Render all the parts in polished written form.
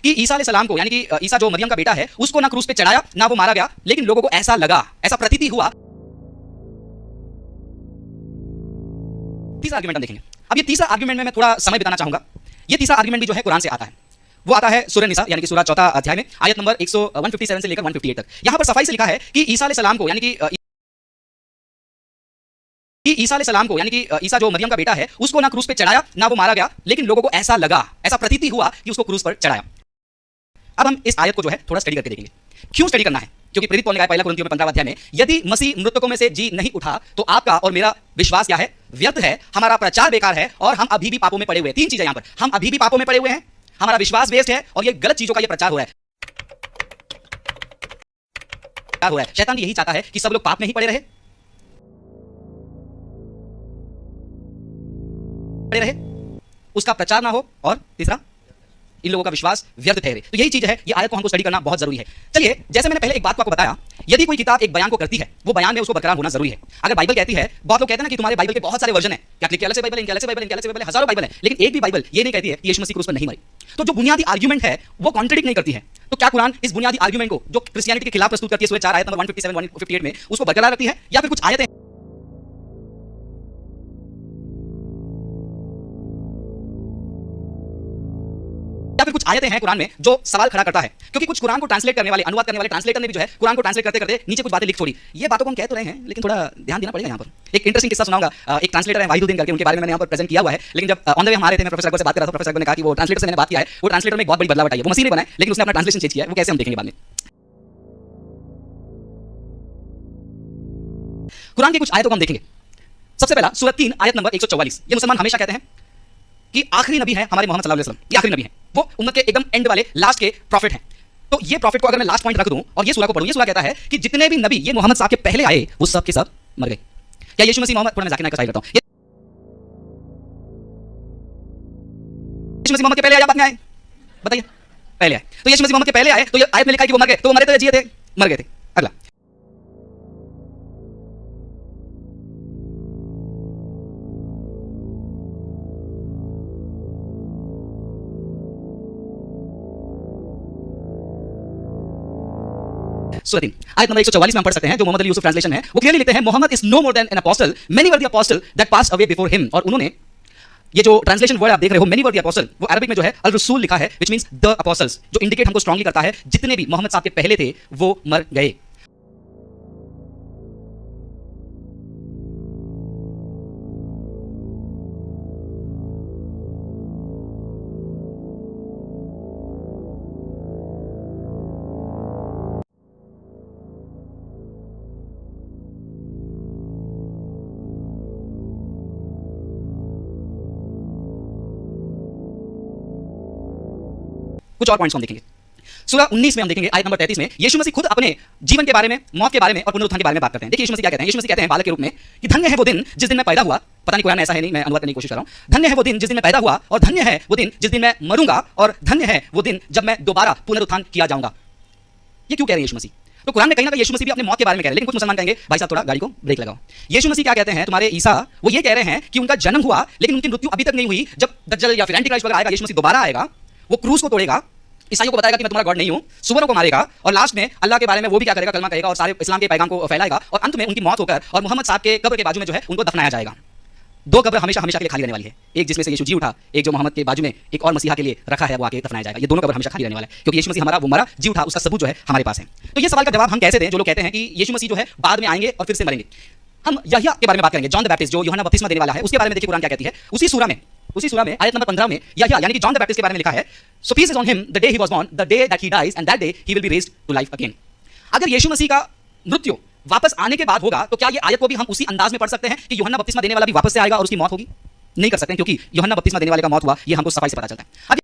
कि ईसा अलैहिस्सलाम को यानी कि ईसा जो मरियम का बेटा है उसको ना क्रूस पे चढ़ाया ना वो मारा गया, लेकिन लोगों को ऐसा लगा, ऐसा प्रतीति हुआ। तीसरा आर्गुमेंट हम देखेंगे। अब ये तीसरा आर्गुमेंट में मैं थोड़ा समय बिताना चाहूंगा। ये तीसरा आर्गुमेंट भी जो है कुरान से आता है, वो आता है सूरह निसा यानी कि सूरह 4 अध्याय में आयत नंबर 157 से लेकर 158 तक। यहां पर सफाई से लिखा है कि ईसा अलैहिस्सलाम को यानी कि ईसा अलैहिस्सलाम को यानी कि ईसा जो मरियम का बेटा है उसको ना क्रूस पे चढ़ाया ना वो मारा गया, लेकिन लोगों को ऐसा लगा, ऐसा प्रतीति हुआ कि उसको क्रूस पर चढ़ाया। अब हम इस आयत को जो है थोड़ा स्टडी करके देखेंगे। क्यों स्टडी करना है? क्योंकि प्रेरित पौल ने कहा पहला कुरिन्थियों में 15 अध्याय में, यदि मसीह मृतकों में से जी नहीं उठा तो आपका और मेरा विश्वास क्या है? व्यर्थ है, हमारा प्रचार बेकार है और हम अभी भी पापों में पड़े हुए हैं। तीन चीजें यहां पर, हम अभी भी पापों में पड़े हुए हैं, हमारा विश्वास वेस्ट है और ये गलत चीजों का ये प्रचार हो रहा है। शैतान यही चाहता है कि सब लोग पाप में ही पड़े रहे, उसका प्रचार ना हो, और तीसरा इन लोगों का विश्वास व्यर्थ ठहरे। तो यही चीज है, ये आयत को हमको स्टडी करना बहुत जरूरी है। चलिए, जैसे मैंने पहले एक बात को आपको बताया, यदि कोई किताब एक बयान को करती है, वो बयान में उसको बरकरार होना जरूरी है। अगर बाइबल कहती है, बहुत लोग कहते हैं ना कि तुम्हारे बाइबल के बहुत सारे वर्जन है, कैथोलिक के अलग से बाइबल है, इनके अलग से बाइबल है, इनके अलग से बाइबल है, हजारों बाइबल है, लेकिन एक भी बाइबल ये नहीं कहती है कि यीशु मसीह क्रूस पर नहीं मरे। तो जो बुनियादी आर्गुमेंट है वो कॉन्ट्रडिक्ट नहीं करती है। तो क्या कुरान इस बुनियादी आर्गुमेंट को जो क्रिश्चियनिटी के खिलाफ प्रस्तुत करती है सूरह 4 आयत नंबर 157 158 में, उसको बरकरार रखती है, या फिर कुछ आयतें हैं कुरान में जो सवाल खड़ा करता है? क्योंकि कुछ कुरान को ट्रांसलेट करने वाले, अनुवाद करने वाले ट्रांसलेटर ने भी जो है कुरान को ट्रांसलेट करते करते नीचे कुछ बातें लिख छोड़ी। ये बातों को हम कह तो रहे हैं, लेकिन थोड़ा ध्यान देना पड़ेगा यहाँ पर। एक इंटरेस्टिंग किस्सा सुनाऊंगा। एक ट्रांसलेटर है वाहिदुद्दीन करके, उनके बारे में मैंने यहाँ पर प्रेजेंट किया हुआ है, लेकिन जब ऑन द वे हम आ रहे थे, मैं प्रोफेसर अकबर से बात कर रहा था, प्रोफेसर अकबर ने कहा कि वो ट्रांसलेटर से मैंने बात किया है, वो ट्रांसलेटर में एक बहुत बड़ी बदलाव आई है। वो मसीह नहीं बना है, लेकिन उसने अपना ट्रांसलेशन चेंज किया है। वो कैसे हम देखेंगे बाद में। कुरान की कुछ आयतों को हम देखेंगे। सबसे पहला सूरह 3 आयत नंबर 144। ये मुसलमान हमेशा कहते हैं कि आखिरी नबी है हमारे मोहम्मद सल्लल्लाहु अलैहि वसल्लम, ये आखिरी नबी है, वो उम्मत के एकदम एंड वाले लास्ट के प्रॉफिट हैं। तो ये प्रॉफिट को अगर मैं लास्ट पॉइंट रख दूं और ये सूरह को पढ़ूं, ये सूरह कहता है कि जितने भी नबी ये मोहम्मद साहब के पहले आए वो सब के सब मर गए। क्या यीशु मसीह मोहम्मद, थोड़ा मैं जाकिर नायक का साइड करता हूं, यीशु मसीह मोहम्मद के पहले आए या बाद में आए? बताइए, पहले आए। तो यीशु मसीह मोहम्मद के पहले आए, तो ये आयत में लिखा है कि वो मर गए, तो वो मरे थे, जिए थे? मर गए थे। अगला सूरह 3 आयत नंबर 144 में हम पढ़ सकते हैं, जो मोहम्मद अली यूसुफ ट्रांसलेशन है, वो क्लियरली लिखते हैं, Muhammad is no more than an apostle, many were the apostle that passed away before him. और उन्होंने ये जो ट्रांसलेशन वर्ड आप देख रहे हो, मेनी वर द अपोस्टल, वो अरबिक में जो है अल रसूल लिखा है, व्हिच मींस द अपोस्टल्स, जो इंडिकेट हमको स्ट्रांगली करता है जितने भी मोहम्मद साहब के पहले थे वो मर गए। कुछ और पॉइंट्स हम देखेंगे। सूरह 19 में हम देखेंगे आयत नंबर 33 में यीशु मसीह खुद अपने जीवन के बारे में, मौत के बारे में और पुनरुत्थान के बारे में बात करते हैं। देखिए यीशु मसीह क्या कहते हैं। यीशु मसीह कहते हैं बालक के रूप में कि धन्य है वो दिन जिस दिन मैं पैदा हुआ। पता नहीं कुरान में ऐसा है नहीं, मैं अनुवाद करने की कोशिश कर रहा हूं। धन्य है वो दिन जिस दिन मैं पैदा हुआ, और धन्य है वो दिन जिस दिन मैं मरूंगा, और धन्य है वो दिन जब मैं दोबारा पुनरुत्थान किया जाऊंगा। ये क्यों कह रहे हैं यीशु मसीह? तो कुरान में कहीं ना कहीं यीशु मसीह भी अपने मौत के बारे में कह रहे हैं, लेकिन कुछ मुसलमान कहेंगे भाई साहब थोड़ा गाड़ी को ब्रेक लगाओ। यीशु मसीह क्या कहते हैं? तुम्हारे ईसा वो ये कह रहे हैं कि उनका जन्म हुआ लेकिन उनकी मृत्यु अभी तक नहीं हुई। जब दज्जल या फिर एंटीक्राइस्ट वगैरह आएगा, यीशु मसीह दोबारा आएगा, वो क्रूस को तोड़ेगा, ईसाइयों को बताएगा कि मैं तुम्हारा गॉड नहीं हूं, सुअरों को मारेगा, और लास्ट में अल्लाह के बारे में वो भी क्या करेगा? कलमा कहेगा और सारे इस्लाम के पैगाम को फैलाएगा, और अंत में उनकी मौत होकर और मोहम्मद साहब के कब्र के बाजू में जो है उनको दफनाया जाएगा। दो कब्र हमेशा हमेशा के लिए खाली रहने वाली है, एक जिसमें से यीशु जी उठा, एक जो मोहम्मद के बाजू में एक और मसीहा के लिए रखा है वो आके दफनाया जाएगा। ये दोनों कब्र हमेशा खाली रहने वाला है, क्योंकि यीशु मसीह हमारा वो मरा जी उठा, उसका सबूत जो है हमारे पास है। तो ये सवाल का जवाब हम कैसे दें जो लोग कहते हैं कि यीशु मसीह जो है बाद में आएंगे और फिर से मरेंगे? हम यहया के बारे में बात करेंगे, जॉन द बैप्टिस्ट जो यूहन्ना बपतिस्मा देने वाला है, उसके बारे में देखिए कुरान क्या कहती है। उसी सूरह में आयत नंबर 15 में यहया यानी कि जॉन द बैप्टिस्ट के बारे में लिखा है, so peace is on him the day he was born, the day that he dies and that day he will be raised to life again. अगर यीशु मसीह का मृत्यु वापस आने के बाद होगा, तो क्या ये आयत को भी हम उसी अंदाज में पढ़ सकते हैं कि यूहन्ना बपतिस्मा देने वाला भी वापस से आएगा और उसकी मौत होगी? नहीं कर सकते, क्योंकि यूहन्ना बपतिस्मा देने वाले का मौत हुआ, ये हमको सफाई से पता चलता है।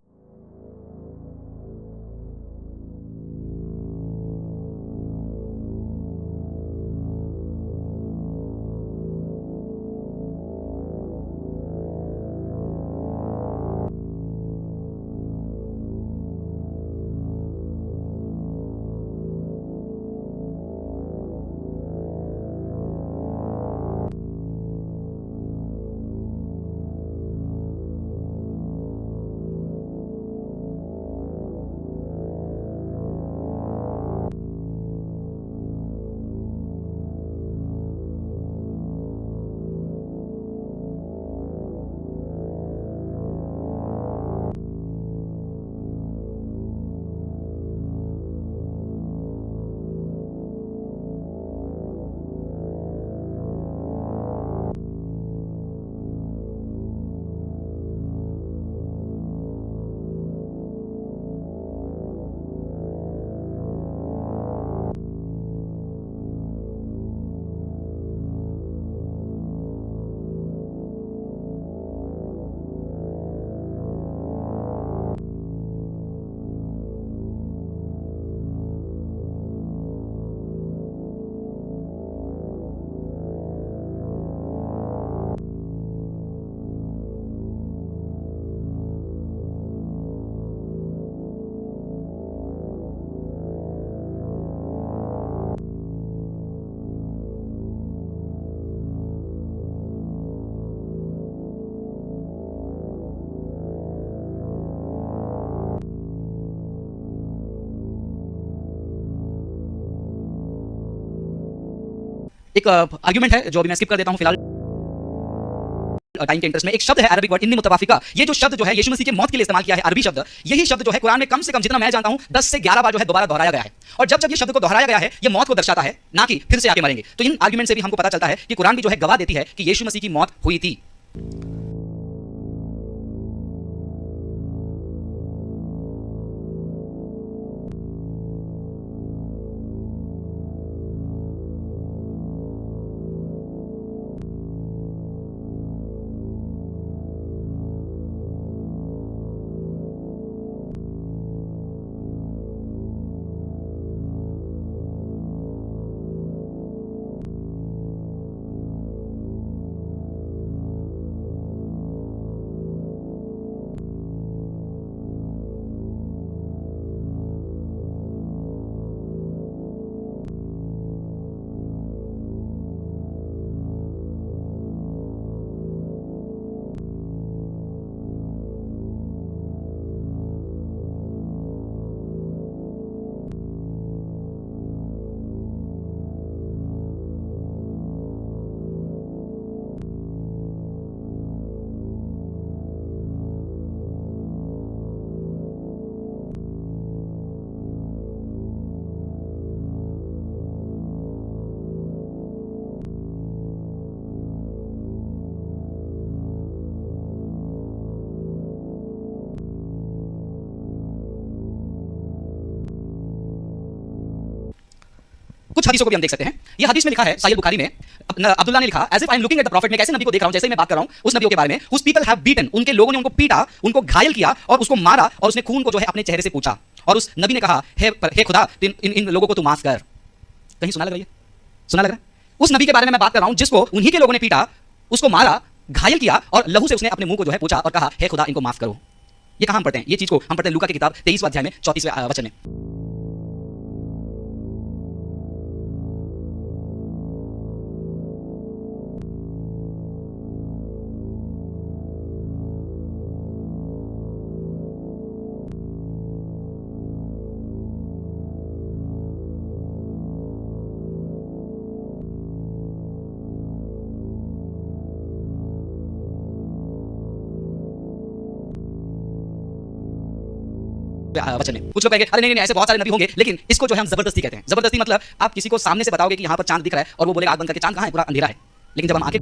एक आर्ग्यूमेंट है जो अभी मैं स्किप कर देता हूं फिलहाल टाइम के इंटरेस्ट में। एक शब्द है अरबिक वर्ड इन्नी मुतवाफिका, ये जो शब्द जो है यीशु मसीह के मौत के लिए इस्तेमाल किया है अरबी शब्द, यही शब्द जो है कुरान में कम से कम जितना मैं जानता हूं 10 से 11 बार जो है दोबारा दोहराया गया है। और जब जब ये शब्द को दोहराया गया है ये मौत को दर्शाता है, ना कि फिर से आके मरेंगे। तो इन आर्ग्यूमेंट से भी हमको पता चलता है कि कुरान भी जो है गवाह देती है कि यीशु मसीह की मौत हुई थी। कुछ हदीसों को भी हम देख सकते हैं। ये हदीस में लिखा है साहिह बुखारी में, अब्दुल्लाह ने लिखा, as if I am looking at the profit, मैं कैसे नबी को देख रहा हूं जैसे मैं बात कर रहा हूं उस नबियों के बारे में, हुज पीपल हैव बीटन, उनके लोगों ने उनको पीटा, उनको घायल किया और उसको मारा और उसने खून को जो है अपने चेहरे से पूछा और उस नबी ने कहा हे खुदा इन लोगों को तू माफ कर। कहीं सुना लग रही है? सुना लग रहा है? उस नबी के बारे में मैं बात कर रहा हूं जिसको उन्हीं के लोगों ने पीटा, उसको मारा, घायल किया और लहू से उसने अपने मुंह को जो है पूछा और कहा हे खुदा इनको माफ करो। ये कहां हम पढ़ते हैं? ये चीज को हम पढ़ते हैं लूका की किताब 23वां अध्याय में 34वें वचन में। वचन में कुछ लोग कहेंगे अरे नहीं ऐसे बहुत सारे नबी होंगे, लेकिन इसको जो है हम जबरदस्ती कहते हैं। जबरदस्ती मतलब आप किसी को सामने से बताओगे कि यहां पर चांद दिख रहा है और वो बोलेगा आग बंद करके चांद कहां है, पूरा अंधेरा है, लेकिन जब हम आके